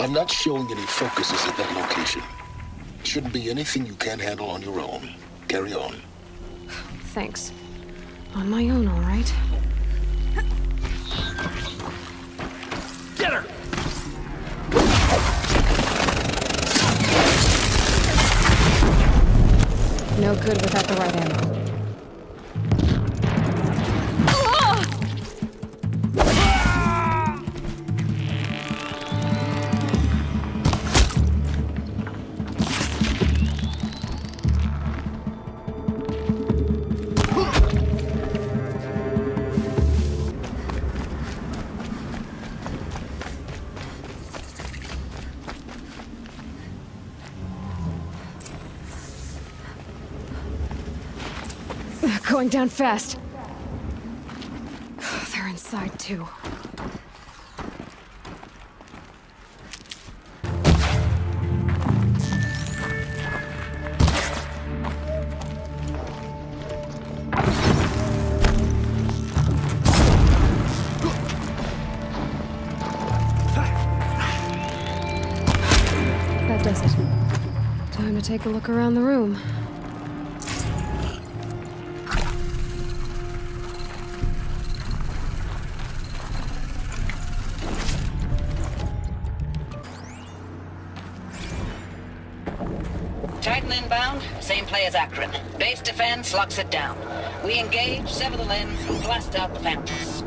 I'm not showing any focuses at that location. Shouldn't be anything you can't handle on your own. Carry on. Thanks. On my own, all right. Get her! No good without the right ammo. Going down fast. They're inside, too. That does it. Time to take a look around the room. Titan inbound, same play as Akron. Base defense locks it down. We engage, sever the limbs, and blast out the Phantoms.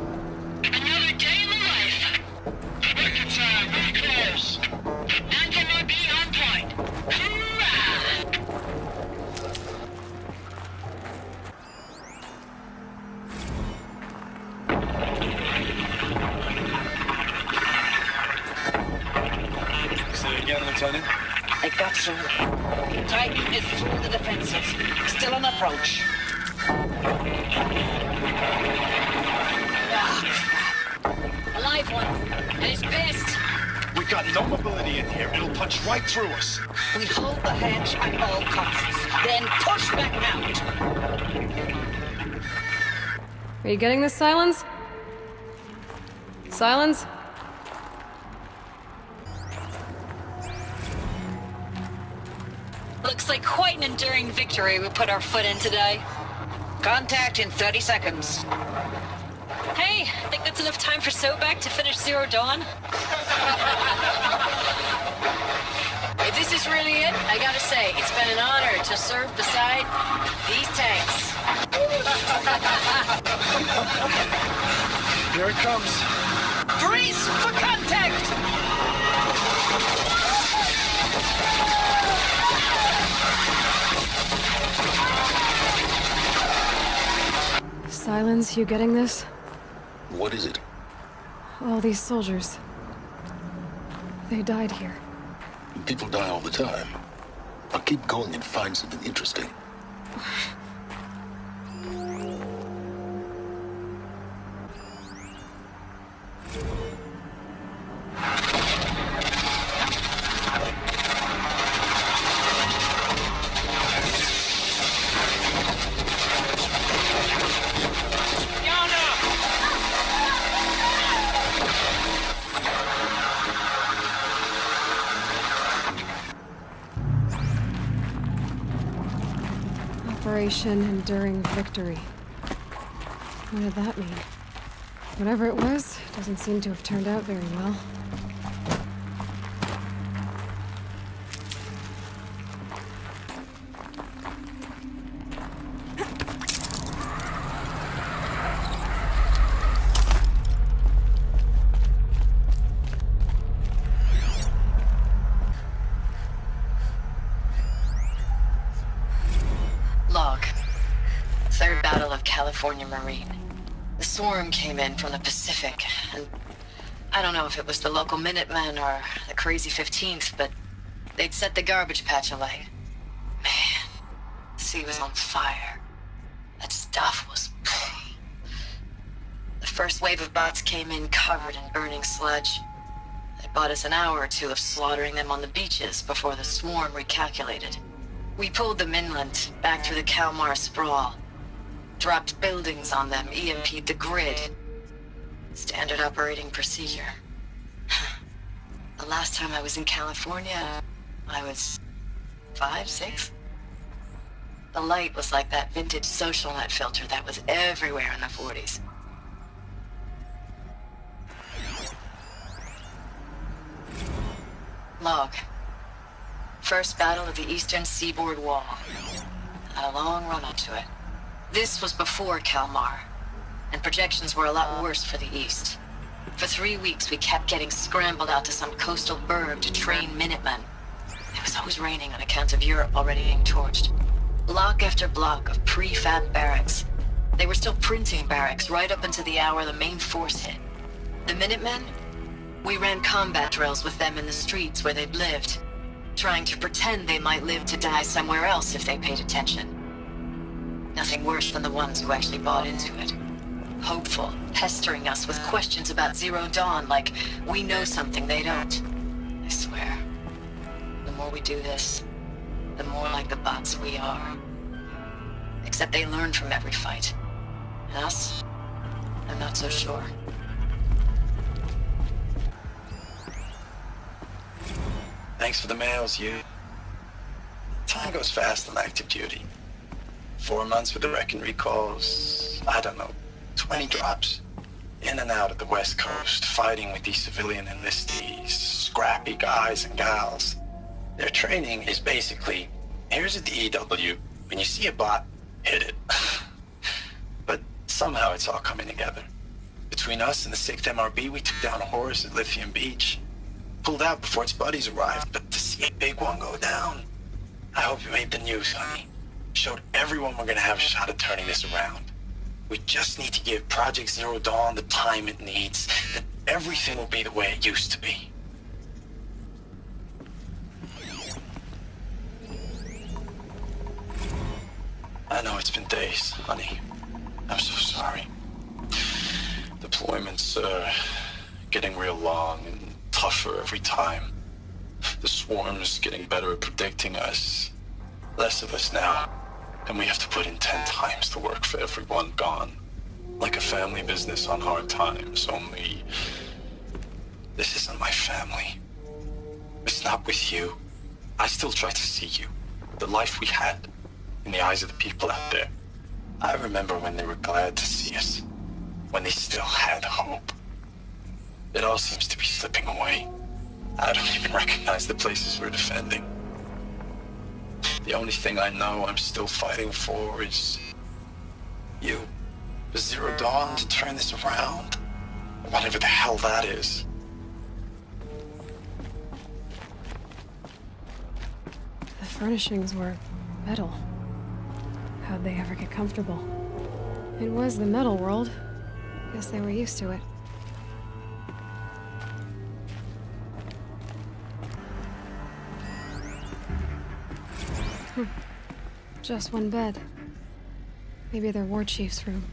Another day in the life. Record time, very close. Anti-MOB on point. Hoorah! Say it again, Lieutenant. They got through. Titan is through the defenses. Still an approach. Ah, crap. A live one. And he's pissed. We got no mobility in here. It'll punch right through us. We hold the hedge at all costs. Then push back out. Are you getting this, Silence? Silence? Looks like quite an enduring victory we put our foot in today. Contact in 30 seconds. Hey, I think that's enough time for Sobek to finish Zero Dawn. If this is really it, I gotta say, it's been an honor to serve beside these tanks. Here it comes. Freeze for contact! Silence, you getting this? What is it? All these soldiers. They died here. People die all the time. I'll keep going and find something interesting. Operation Enduring Victory. What did that mean? Whatever it was, doesn't seem to have turned out very well. Log. Third Battle of California Marine. The swarm came in from the Pacific, and I don't know if it was the local Minutemen or the crazy 15th, but they'd set the garbage patch alight. Man, the sea was on fire. That stuff was... The first wave of bots came in covered in burning sludge. They bought us an hour or two of slaughtering them on the beaches before the swarm recalculated. We pulled them inland, back through the Kalmar sprawl. Dropped buildings on them, EMP'd the grid. Standard operating procedure. The last time I was in California, I was 5, 6. The light was like that vintage social net filter that was everywhere in the 40s. Log. First battle of the Eastern Seaboard Wall. Had a long run up to it. This was before Kalmar, and projections were a lot worse for the East. For 3 weeks, we kept getting scrambled out to some coastal burg to train Minutemen. It was always raining on account of Europe already being torched. Block after block of prefab barracks. They were still printing barracks right up until the hour the main force hit. The Minutemen? We ran combat drills with them in the streets where they'd lived, trying to pretend they might live to die somewhere else if they paid attention. Nothing worse than the ones who actually bought into it. Hopeful, pestering us with questions about Zero Dawn like we know something they don't. I swear, the more we do this, the more like the bots we are. Except they learn from every fight. Us? I'm not so sure. Thanks for the mails, you. Time goes fast on active duty. 4 months with the Reckon recalls, I don't know, 20 drops. In and out of the West Coast, fighting with these civilian enlistees, scrappy guys and gals. Their training is basically, here's a DEW, when you see a bot, hit it. But somehow it's all coming together. Between us and the 6th MRB, we took down a horse at Lithium Beach. Pulled out before its buddies arrived, but to see a big one go down, I hope you made the news, honey. Showed everyone we're gonna have a shot at turning this around. We just need to give Project Zero Dawn the time it needs, then everything will be the way it used to be. I know it's been days, honey. I'm so sorry. Deployments are getting real long and tougher every time. The swarm's getting better at predicting us. Less of us now, and we have to put in 10 times the work for everyone gone. Like a family business on hard times, only this isn't my family. It's not with you. I still try to see you, the life we had, in the eyes of the people out there. I remember when they were glad to see us, when they still had hope. It all seems to be slipping away. I don't even recognize the places we're defending. The only thing I know I'm still fighting for is you. The Zero Dawn to turn this around. Whatever the hell that is. The furnishings were metal. How'd they ever get comfortable? It was the metal world. Guess they were used to it. Just one bed. Maybe their war chief's room.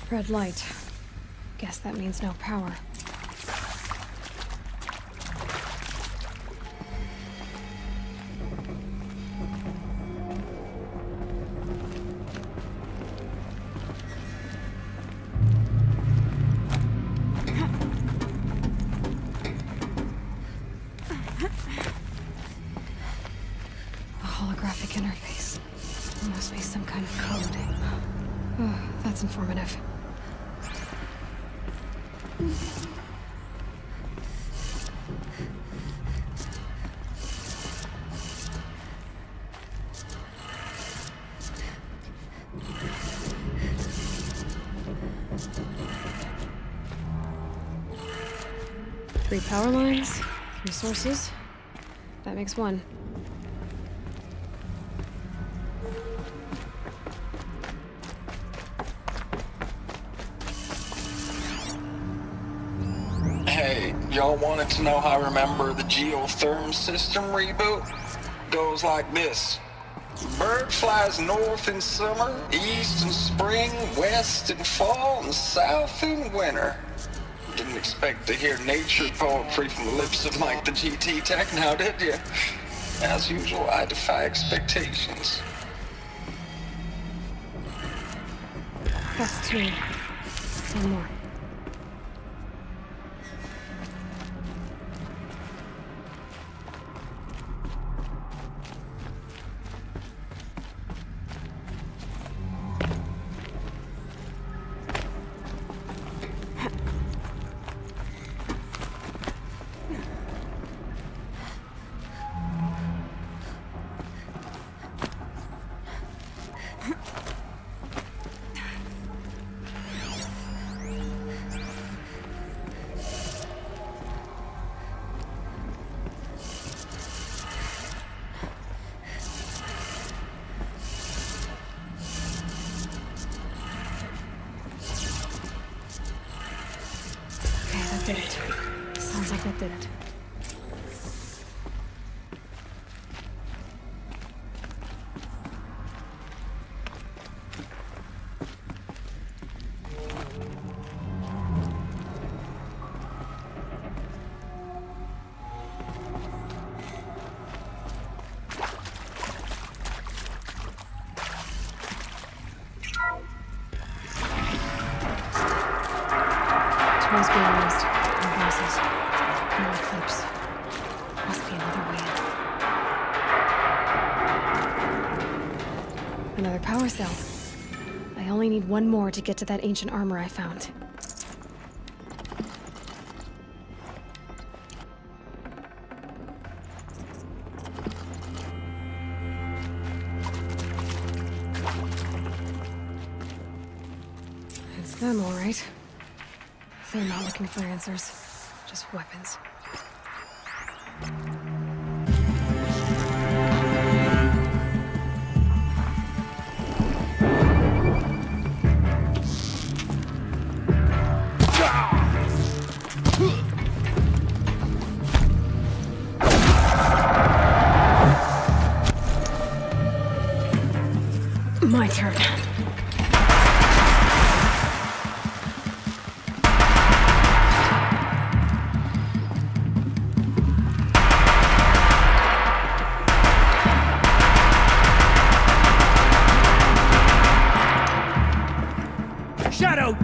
Red light. Guess that means no power. A holographic interface. There must be some kind of code. Oh, that's informative. Three power lines, 3 sources. That makes 1. Hey, Y'all wanted to know how I remember the geotherm system reboot? Goes like this. Bird flies north in summer, east in spring, west in fall, and south in winter. Didn't expect to hear nature poetry from the lips of Mike the GT Tech now, did you? As usual, I defy expectations. That's 2. One more. Did it. Sounds like that did it. Tools being used. Houses. No eclipse. Must be another way in. Another power cell. I only need one more to get to that ancient armor I found. It's them, all right. They're not looking for answers. Just weapons. My turn. Shadow!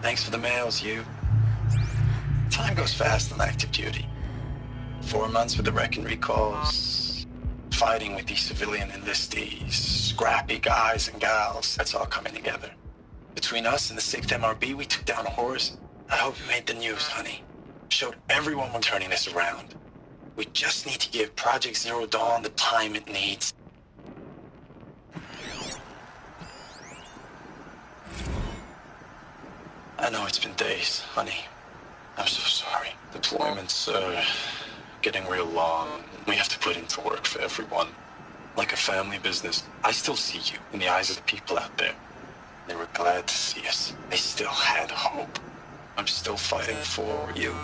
Thanks for the mails, you. Time goes fast on active duty. 4 months with the wreck and recalls, fighting with these civilian enlistees, scrappy guys and gals. That's all coming together. Between us and the 6th MRB, we took down a horse. I hope you made the news, honey. Showed everyone we're turning this around. We just need to give Project Zero Dawn the time it needs. I know it's been days, honey. I'm so sorry. Deployments are getting real long. We have to put into work for everyone. Like a family business. I still see you in the eyes of the people out there. They were glad to see us. They still had hope. I'm still fighting for you.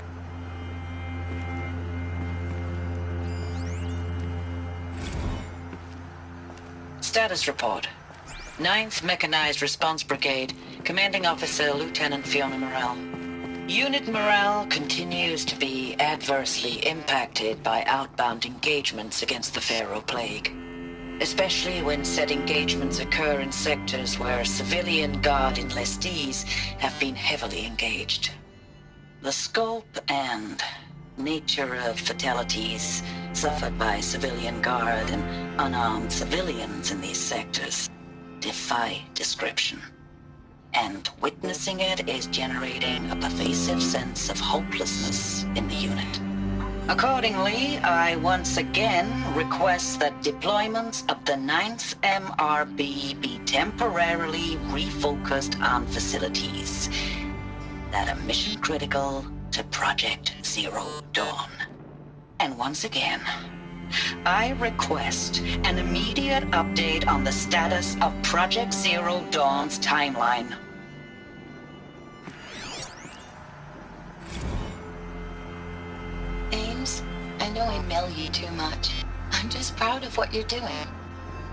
Status report. 9th Mechanized Response Brigade, Commanding Officer Lieutenant Fiona Morell. Unit morale continues to be adversely impacted by outbound engagements against the Pharaoh Plague. especially when said engagements occur in sectors where civilian Guard enlistees have been heavily engaged. The scope and nature of fatalities suffered by civilian Guard and unarmed civilians in these sectors defy description. And witnessing it is generating a pervasive sense of hopelessness in the unit. Accordingly, I once again request that deployments of the 9th MRB be temporarily refocused on facilities that are mission critical to Project Zero Dawn. And once again, I request an immediate update on the status of Project Zero Dawn's timeline. Ames, I know I mail you too much. I'm just proud of what you're doing.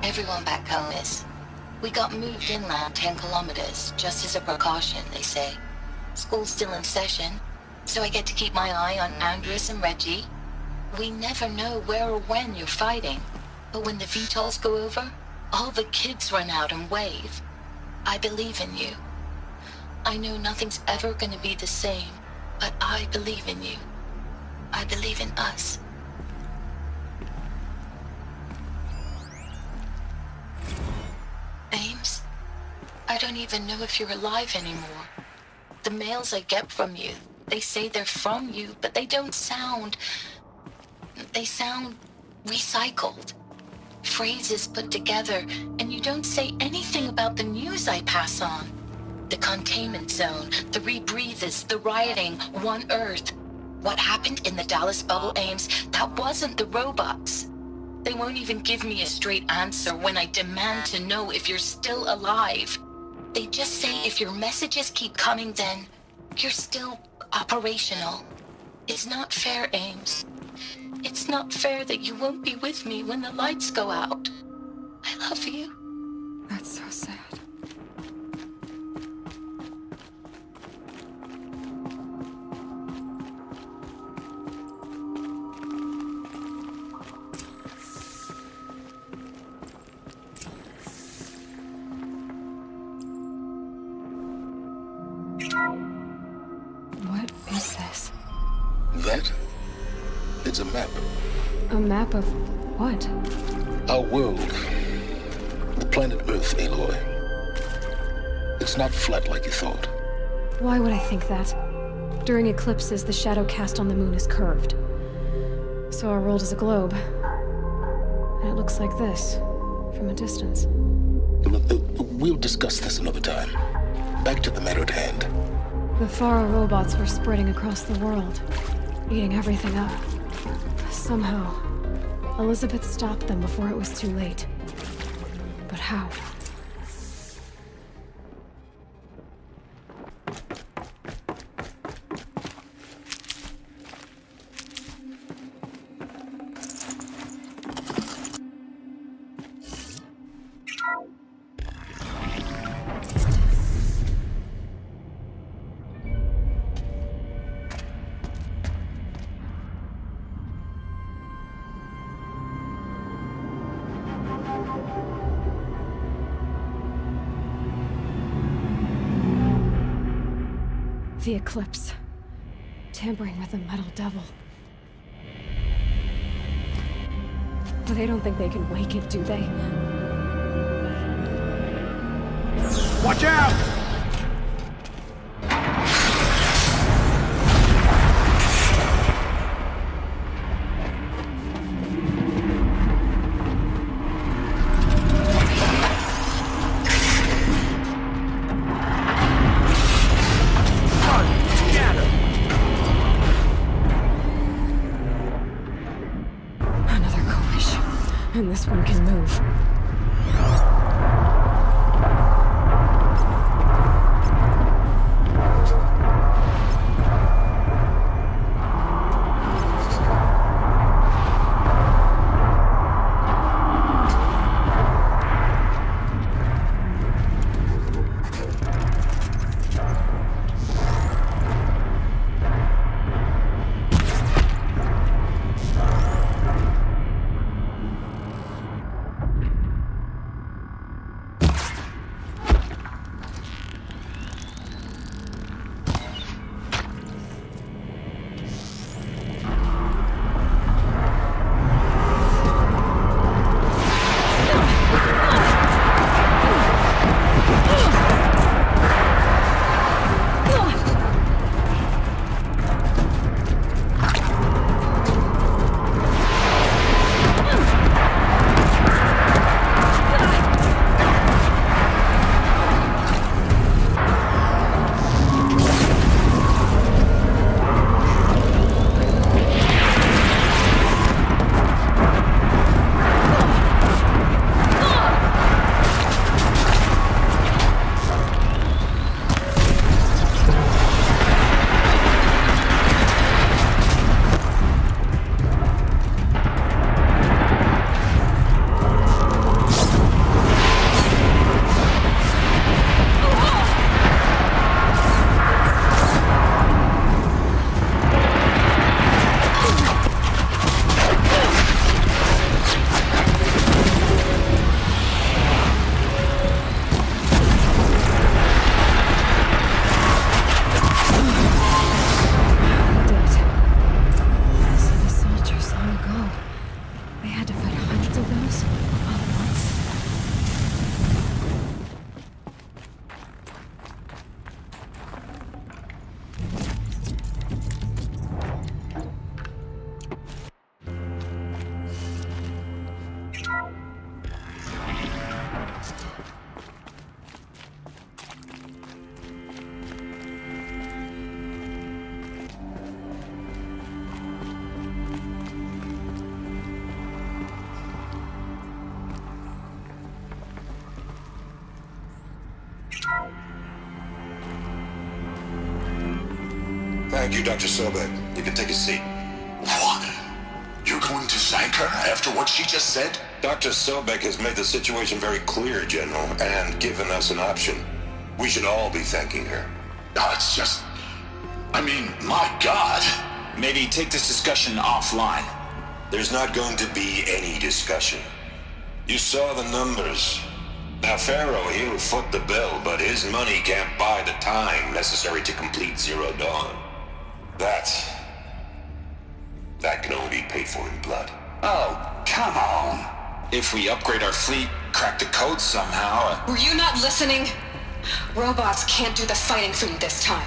Everyone back home is. We got moved inland 10 kilometers, just as a precaution, they say. School's still in session, so I get to keep my eye on Andres and Reggie. We never know where or when you're fighting, but when the VTOLs go over, all the kids run out and wave. I believe in you. I know nothing's ever gonna be the same, but I believe in you. I believe in us. Ames, I don't even know if you're alive anymore. The mails I get from you, they say they're from you, but they don't sound... They sound recycled. Phrases put together, and you don't say anything about the news I pass on. The containment zone, the rebreathers, the rioting, One Earth. What happened in the Dallas bubble, Ames, that wasn't the robots. They won't even give me a straight answer when I demand to know if you're still alive. They just say if your messages keep coming, then you're still operational. It's not fair, Ames. It's not fair that you won't be with me when the lights go out. I love you. That's so sad. What is this? That? It's a map. A map of what? Our world. The planet Earth, Aloy. It's not flat like you thought. Why would I think that? During eclipses, the shadow cast on the moon is curved. So our world is a globe. And it looks like this, from a distance. We'll discuss this another time. Back to the matter at hand. The Faro robots were spreading across the world, eating everything up. Somehow, Elizabeth stopped them before it was too late. But how? The eclipse. Tampering with the metal devil. But they don't think they can wake it, do they? Watch out! Another Koish. And this one can move. Thank you, Dr. Sobek. You can take a seat. What? You're going to thank her after what she just said? Dr. Sobek has made the situation very clear, General, and given us an option. We should all be thanking her. No, it's just... I mean, my God. Maybe take this discussion offline. There's not going to be any discussion. You saw the numbers. Now, Pharaoh, he'll foot the bill, but his money can't buy the time necessary to complete Zero Dawn. That can only be paid for in blood. Oh, come on. If we upgrade our fleet, crack the code somehow... Were you not listening? Robots can't do the fighting for you this time.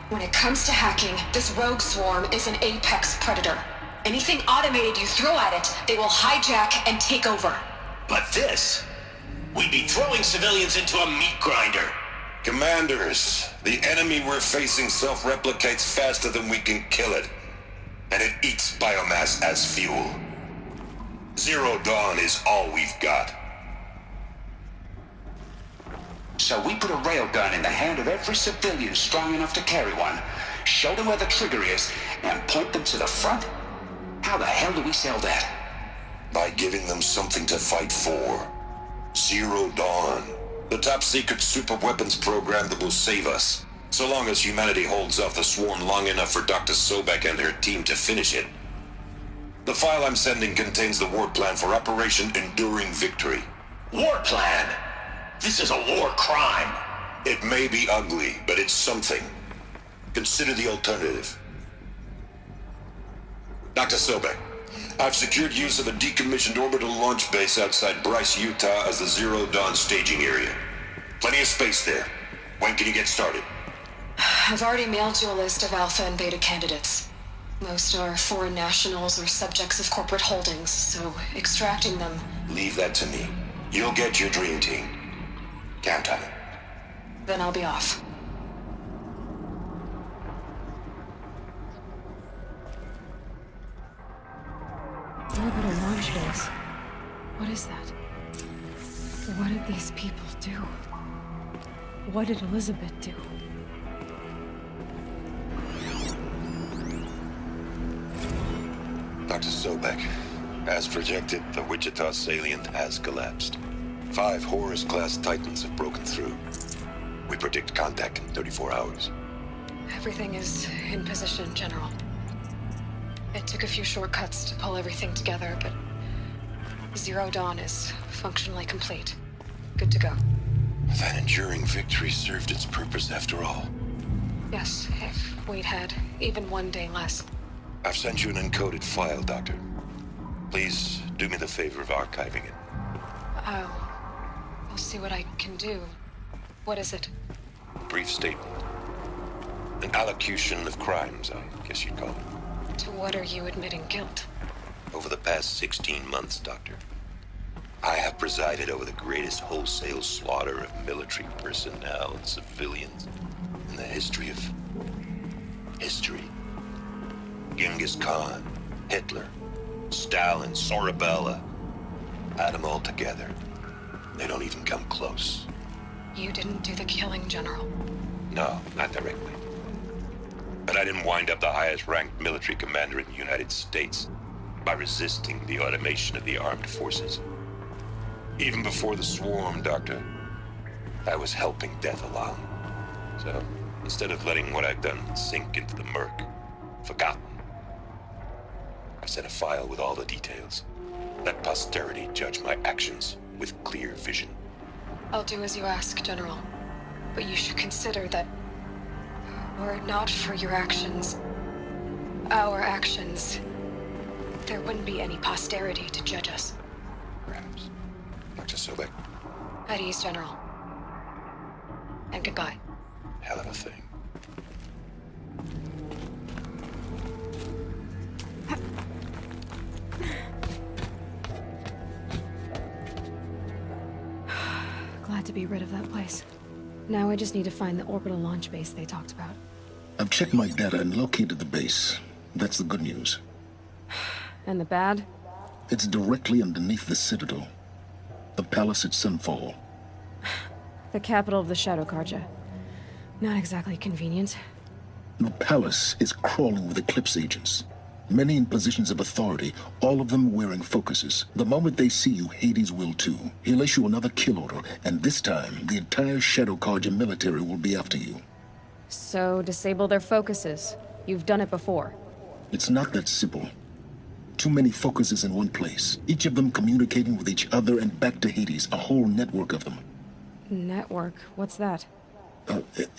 When it comes to hacking, this rogue swarm is an apex predator. Anything automated you throw at it, they will hijack and take over. But this... We'd be throwing civilians into a meat grinder. Commanders, the enemy we're facing self-replicates faster than we can kill it. And it eats biomass as fuel. Zero Dawn is all we've got. So we put a railgun in the hand of every civilian strong enough to carry one, show them where the trigger is, and point them to the front? How the hell do we sell that? By giving them something to fight for. Zero Dawn. The top-secret super-weapons program that will save us. So long as humanity holds off the swarm long enough for Dr. Sobek and her team to finish it. The file I'm sending contains the war plan for Operation Enduring Victory. War plan? This is a war crime. It may be ugly, but it's something. Consider the alternative. Dr. Sobek, I've secured use of a decommissioned orbital launch base outside Bryce, Utah as the Zero Dawn staging area. Plenty of space there. When can you get started? I've already mailed you a list of Alpha and Beta candidates. Most are foreign nationals or subjects of corporate holdings, so extracting them... Leave that to me. You'll get your dream team. Count on it. Then I'll be off. Orbital launch base. What is that? What did these people do? What did Elizabeth do? Dr. Sobek, as projected, the Wichita salient has collapsed. 5 Horus-class Titans have broken through. We predict contact in 34 hours. Everything is in position, General. It took a few shortcuts to pull everything together, but Zero Dawn is functionally complete. Good to go. That enduring victory served its purpose after all. Yes, if we'd had even one day less. I've sent you an encoded file, Doctor. Please do me the favor of archiving it. I'll see what I can do. What is it? A brief statement. An allocution of crimes, I guess you'd call it. To what are you admitting guilt? Over the past 16 months, Doctor, I have presided over the greatest wholesale slaughter of military personnel and civilians in the history of... history. Genghis Khan, Hitler, Stalin, Sorabella. Add them all together. They don't even come close. You didn't do the killing, General. No, not directly. But I didn't wind up the highest-ranked military commander in the United States by resisting the automation of the armed forces. Even before the swarm, Doctor, I was helping death along. So, instead of letting what I've done sink into the murk, forgotten, I sent a file with all the details. Let posterity judge my actions with clear vision. I'll do as you ask, General. But you should consider that were it not for your actions, our actions, there wouldn't be any posterity to judge us. Perhaps. Dr. Sobek. At ease, General. And goodbye. Hell of a thing. Glad to be rid of that place. Now I just need to find the orbital launch base they talked about. I've checked my data and located the base. That's the good news. And the bad? It's directly underneath the Citadel. The palace at Sunfall. The capital of the Shadow Carja. Not exactly convenient. The palace is crawling with Eclipse agents. Many in positions of authority, all of them wearing focuses. The moment they see you, Hades will too. He'll issue another kill order, and this time, the entire Shadow Carja military will be after you. So, disable their focuses. You've done it before. It's not that simple. Too many focuses in one place, each of them communicating with each other and back to Hades, a whole network of them. Network? What's that?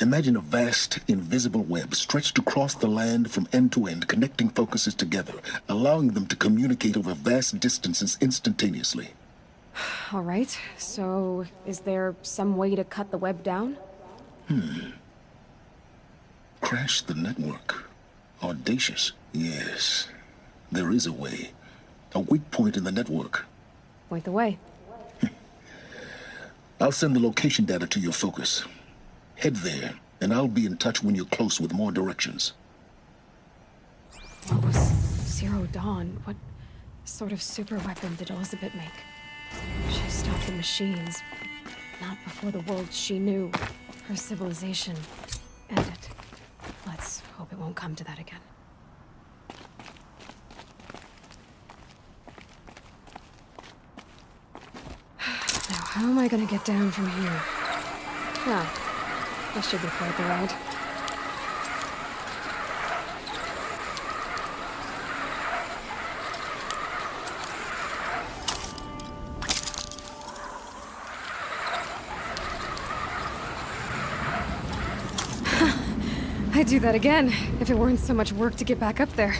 Imagine a vast, invisible web stretched across the land from end to end, connecting focuses together, allowing them to communicate over vast distances instantaneously. All right, so is there some way to cut the web down? Crash the network. Audacious. Yes, there is a way. A weak point in the network. Point the way. I'll send the location data to your focus. Head there, and I'll be in touch when you're close with more directions. What was Zero Dawn? What sort of super weapon did Elizabeth make? She stopped the machines, but not before the world she knew. Her civilization ended. Let's hope it won't come to that again. Now, how am I gonna get down from here? Ah. This should be quite the ride. I'd do that again, if it weren't so much work to get back up there.